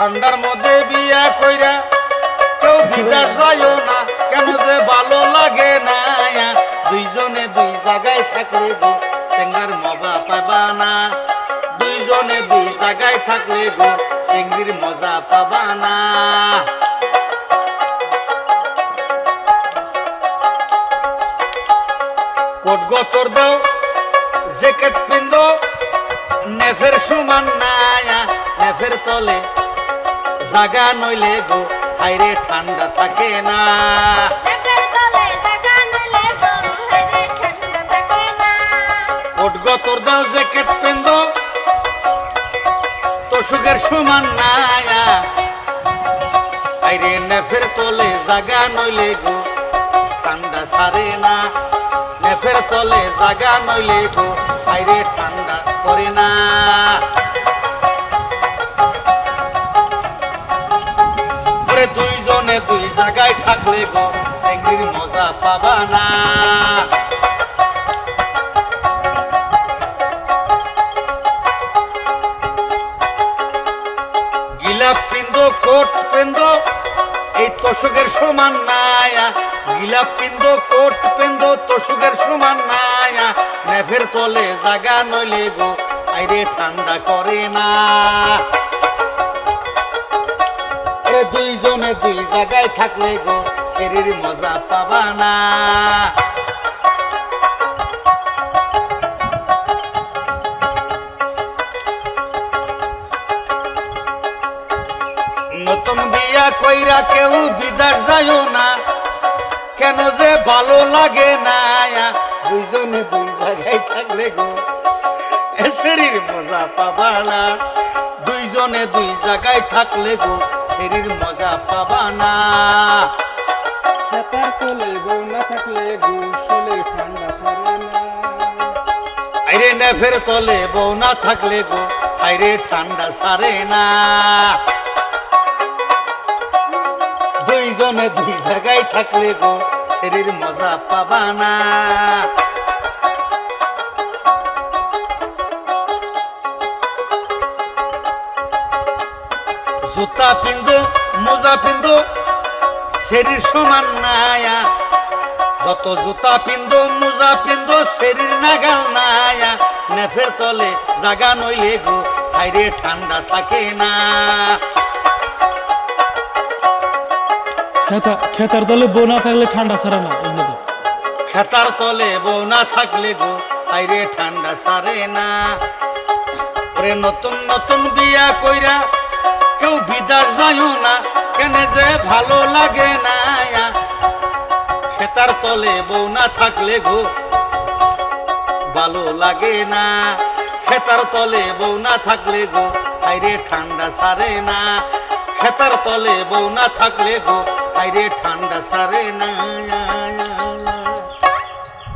ঠান্ডার মধ্যে বিয়া কইরা কেউ বিদার যায়ও না, কেন যে ভালো লাগে না। দুইজনে দুই জায়গায় থাকলে গো চেঙ্গার মজা পাবা না। দুইজনে দুই জায়গায় থাকলে গো চেঙ্গির মজা পাবা না। কোট গতর দাও জ্যাকেট পিন্ধো নেফের সমান নায়া, নেফের তলে জাগা নইলে গো হাইরে ঠান্ডা থাকে না। কোট গতর দাও জ্যাকেট পিন্ধো তোষকের সমান নায়া, হাইরে নেফের তলে জাগা নইলে গো ঠান্ডা ছাড়ে না। নেফের তলে জাগা নইলে গো হাইরে ঠান্ডা করে না। দুইজনে দুই জায়গায় থাকলে গো চেঙ্গির মজা পাবা না। গিলাপ পিন্ধো কোট পিন্ধো এই তোষকের সমান নায়া। গিলাপ পিন্ধো কোট পিন্ধো তোষকের সমান নায়া, নেফের তলে জাগা নইলে গো আইরে ঠান্ডা করে না। দুইজনে দুই জায়গায় থাকলে গো শরীর মজা পাবা না। নতুন বিয়া কইরা কেউ বিদার যায়ও না, কেন যে ভালো লাগে না। দুইজনে দুই জায়গায় থাকলে গো শরীর মজা পাবা না। দুইজনে দুই জায়গায় থাকলে গো শরীর মজা পাবা না। খেতার তলে বউ না থাকলে গো শরীর ঠান্ডা ছাড়ে না। আইরে নেফের তলে বউ না থাকলে গো হাইরে ঠান্ডা ছাড়ে না। দুইজনে দুই জায়গায় থাকলে গো শরীর মজা পাবা না। জুতা পিন্ধো মোজা পিন্ধো শরীর সমান নায়া। যত জুতা পিন্ধো মোজা পিন্ধো শরীর নাগাল নায়া, নেফের তলে জাগা নইলে গো হাইরে ঠান্ডা থাকে না। খেতার তলে বউ না থাকলে ঠান্ডা ছাড়ে না। খেতার তলে বউ না থাকলে গো হাইরে ঠান্ডা ছাড়ে না। নতুন নতুন বিয়া কইরা কেউ বিদার যায়ও না, কেন যে ভালো লাগে না। খেতার তলে বউ না থাকলে গো ভালো লাগে না। খেতার তলে বউ না থাকলে গো হাইরে ঠান্ডা ছাড়ে না। খেতার তলে বউ না থাকলে গো হাইরে ঠান্ডা ছাড়ে না।